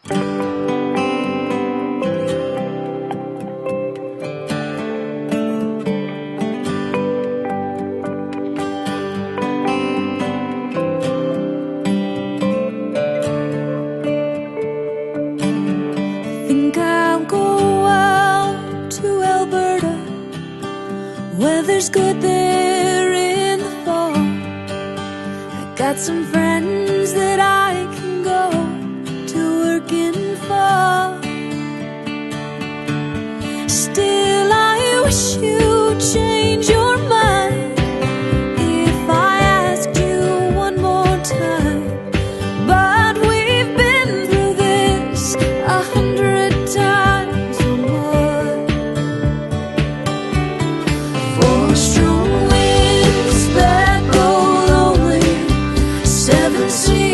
Think I'll go out to Alberta. Weather's good there in the fall. I got some friends that I can go to work in fall. Still, I wish you'd change your mind if I asked you one more time. But we've been through this 100 times or more. Four strong winds that blow lonely, seven seas